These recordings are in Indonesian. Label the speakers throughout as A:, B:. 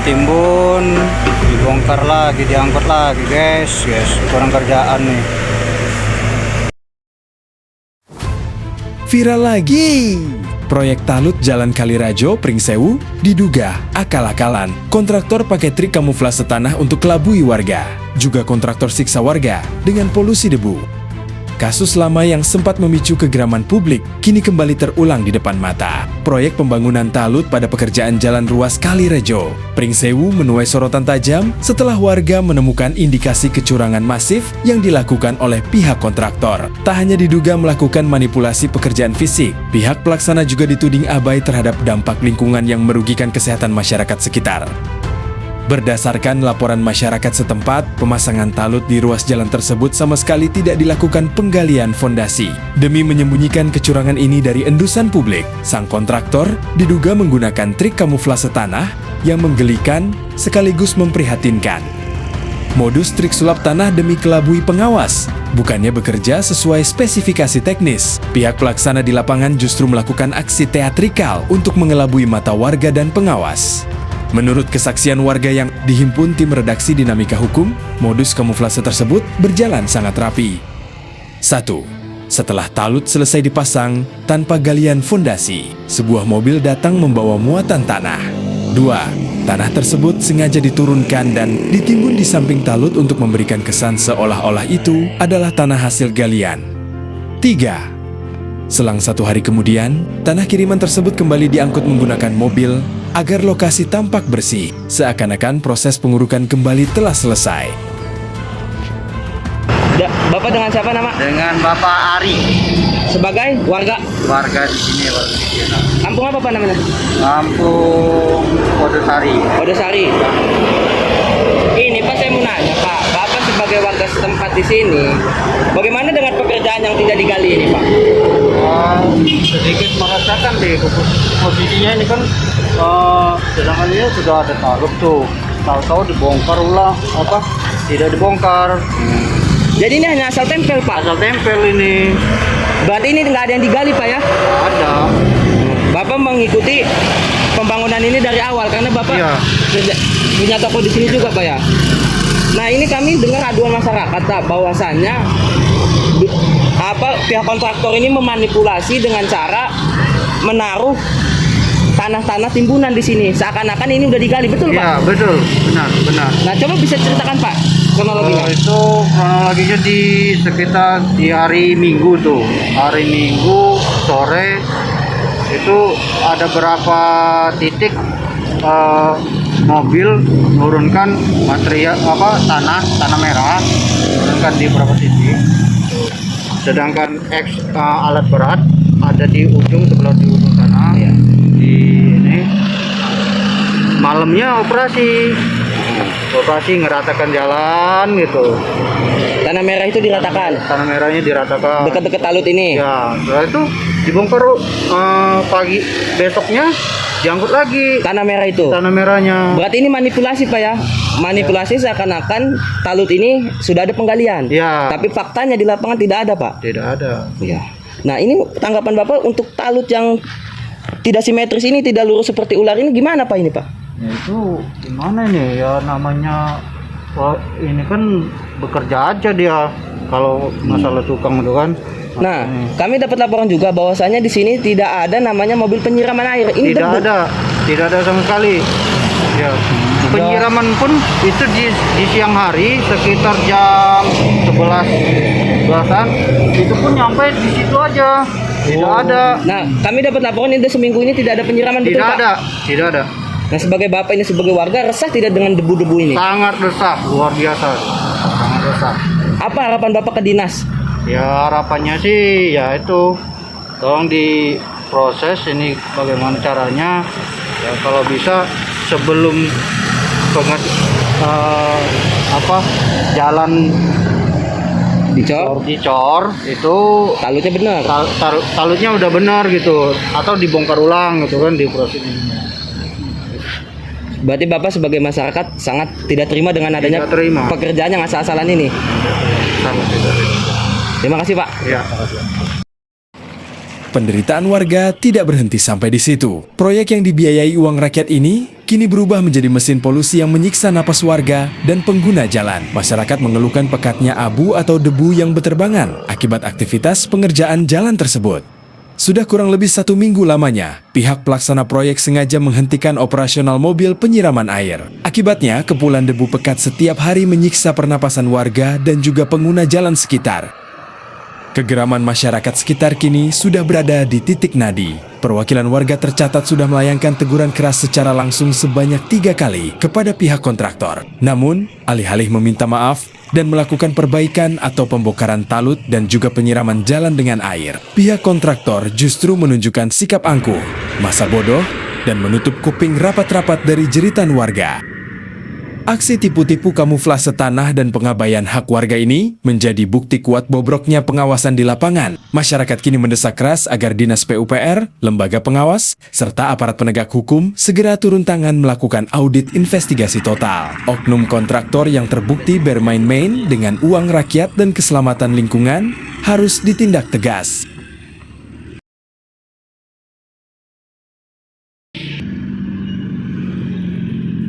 A: ditimbun, dibongkar lagi, diangkut lagi, guys. Kurang kerjaan nih.
B: Viral lagi. Proyek talut Jalan Kalirajo, Pringsewu, diduga akal-akalan. Kontraktor pakai trik kamuflase tanah untuk kelabui warga. Juga kontraktor siksa warga dengan polusi debu. Kasus lama yang sempat memicu kegeraman publik kini kembali terulang di depan mata. Proyek pembangunan talut pada pekerjaan jalan ruas Kalirajo, Pringsewu menuai sorotan tajam setelah warga menemukan indikasi kecurangan masif yang dilakukan oleh pihak kontraktor. Tak hanya diduga melakukan manipulasi pekerjaan fisik, pihak pelaksana juga dituding abai terhadap dampak lingkungan yang merugikan kesehatan masyarakat sekitar. Berdasarkan laporan masyarakat setempat, pemasangan talut di ruas jalan tersebut sama sekali tidak dilakukan penggalian fondasi. Demi menyembunyikan kecurangan ini dari endusan publik, sang kontraktor diduga menggunakan trik kamuflase tanah yang menggelikan sekaligus memprihatinkan. Modus trik sulap tanah demi kelabui pengawas, bukannya bekerja sesuai spesifikasi teknis. Pihak pelaksana di lapangan justru melakukan aksi teatrikal untuk mengelabui mata warga dan pengawas. Menurut kesaksian warga yang dihimpun tim redaksi Dinamika Hukum, modus kamuflase tersebut berjalan sangat rapi. 1. Setelah talut selesai dipasang, tanpa galian fondasi, sebuah mobil datang membawa muatan tanah. 2. Tanah tersebut sengaja diturunkan dan ditimbun di samping talut untuk memberikan kesan seolah-olah itu adalah tanah hasil galian. 3. Selang 1 hari kemudian, tanah kiriman tersebut kembali diangkut menggunakan mobil agar lokasi tampak bersih, seakan-akan proses pengurukan kembali telah selesai.
C: Bapak dengan siapa nama?
A: Dengan Bapak Ari,
C: Sebagai warga
A: warga di sini, warga di sini.
C: kampung apa Pak namanya?
A: Kampung Kodosari.
C: Odosari. Ini Pak, saya mau nanya Pak, Bapak sebagai warga setempat di sini, bagaimana dengan pekerjaan yang tidak digali ini Pak?
A: Sedikit merasakan deh posisinya ini kan, sedangkan ini sudah ada taruh tuh, tahu-tahu dibongkar ulang, tidak dibongkar.
C: Jadi ini hanya asal tempel Pak?
A: Asal tempel ini.
C: Berarti ini nggak ada yang digali Pak ya?
A: Ada.
C: Bapak mengikuti pembangunan ini dari awal karena Bapak
A: Iya.
C: punya toko di sini juga Pak ya? Nah ini kami dengar aduan masyarakat Pak, bahwasannya pihak kontraktor ini memanipulasi dengan cara menaruh tanah-tanah timbunan di sini, seakan-akan ini udah digali, betul Pak?
A: Iya, betul, benar.
C: Nah coba bisa ceritakan Pak kronologinya.
A: Itu kronologinya sekitar di hari Minggu tuh, hari Minggu sore itu ada berapa titik mobil menurunkan material tanah merah, menurunkan di beberapa titik. Sedangkan alat berat ada di sebelah ujung sana.
C: Ya.
A: Di ini malamnya operasi ngeratakan jalan gitu.
C: Tanah merah itu diratakan
A: Tanah merahnya diratakan
C: dekat-dekat talut ini.
A: ya. Setelah itu dibongkar pagi besoknya, diangkut lagi
C: Tanah merah itu.
A: tanah merahnya.
C: Berarti ini manipulasi Pak ya? Manipulasi seakan-akan talut ini sudah ada penggalian.
A: Ya.
C: Tapi faktanya di lapangan tidak ada Pak.
A: Tidak ada.
C: Ya. Nah ini tanggapan Bapak untuk talut yang tidak simetris ini, tidak lurus seperti ular ini gimana Pak ini Pak?
A: Ya, itu gimana nih ya namanya, ini kan bekerja aja dia kalau masalah tukang itu kan.
C: Nah, kami dapat laporan juga bahwasanya di sini tidak ada namanya mobil penyiraman air. Ini
A: tidak
C: debu.
A: tidak ada sama sekali. Ya. Penyiraman pun itu di siang hari sekitar jam 11-an itu pun nyampe di situ aja. Tidak ada.
C: Nah, kami dapat laporan ini seminggu ini tidak ada penyiraman, betul
A: Tidak
C: Pak?
A: tidak ada.
C: Nah, sebagai Bapak ini sebagai warga resah tidak dengan debu-debu ini?
A: Sangat resah, luar biasa. Sangat resah.
C: Apa harapan Bapak ke dinas?
A: Ya harapannya sih ya itu tolong diproses ini bagaimana caranya ya, kalau bisa sebelum jalan dicor itu
C: Talutnya benar.
A: talutnya udah benar gitu, atau dibongkar ulang gitu kan di proses ini.
C: Berarti Bapak sebagai masyarakat sangat tidak terima dengan adanya
A: Tidak terima.
C: pekerjaan yang asal-asalan ini.
A: Sangat tidak.
C: Terima kasih Pak.
A: Ya.
B: penderitaan warga tidak berhenti sampai di situ. Proyek yang dibiayai uang rakyat ini kini berubah menjadi mesin polusi yang menyiksa napas warga dan pengguna jalan. Masyarakat mengeluhkan pekatnya abu atau debu yang berterbangan akibat aktivitas pengerjaan jalan tersebut. Sudah kurang lebih 1 minggu lamanya, pihak pelaksana proyek sengaja menghentikan operasional mobil penyiraman air. Akibatnya, kepulan debu pekat setiap hari menyiksa pernapasan warga dan juga pengguna jalan sekitar. Kegeraman masyarakat sekitar kini sudah berada di titik nadi. Perwakilan warga tercatat sudah melayangkan teguran keras secara langsung sebanyak 3 kali kepada pihak kontraktor. Namun, alih-alih meminta maaf dan melakukan perbaikan atau pembongkaran talut dan juga penyiraman jalan dengan air, pihak kontraktor justru menunjukkan sikap angkuh, masa bodoh, dan menutup kuping rapat-rapat dari jeritan warga. Aksi tipu-tipu kamuflase tanah dan pengabaian hak warga ini menjadi bukti kuat bobroknya pengawasan di lapangan. Masyarakat kini mendesak keras agar Dinas PUPR, lembaga pengawas, serta aparat penegak hukum segera turun tangan melakukan audit investigasi total. Oknum kontraktor yang terbukti bermain-main dengan uang rakyat dan keselamatan lingkungan harus ditindak tegas.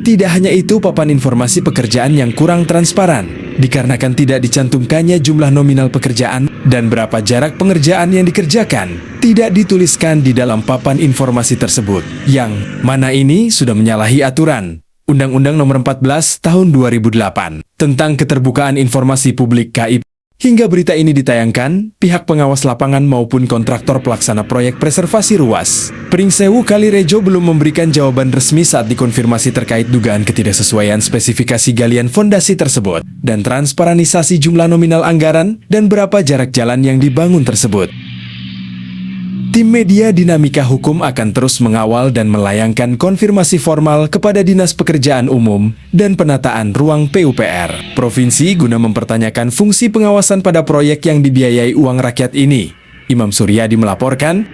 B: Tidak hanya itu, papan informasi pekerjaan yang kurang transparan, dikarenakan tidak dicantumkannya jumlah nominal pekerjaan dan berapa jarak pengerjaan yang dikerjakan, tidak dituliskan di dalam papan informasi tersebut, yang mana ini sudah menyalahi aturan Undang-Undang Nomor 14 Tahun 2008 tentang Keterbukaan Informasi Publik KIP. Hingga berita ini ditayangkan, pihak pengawas lapangan maupun kontraktor pelaksana proyek preservasi ruas Pringsewu Kalirejo belum memberikan jawaban resmi saat dikonfirmasi terkait dugaan ketidaksesuaian spesifikasi galian fondasi tersebut dan transparansi jumlah nominal anggaran dan berapa jarak jalan yang dibangun tersebut. Tim media Dinamika Hukum akan terus mengawal dan melayangkan konfirmasi formal kepada Dinas Pekerjaan Umum dan Penataan Ruang PUPR Provinsi guna mempertanyakan fungsi pengawasan pada proyek yang dibiayai uang rakyat ini. Imam Suryadi melaporkan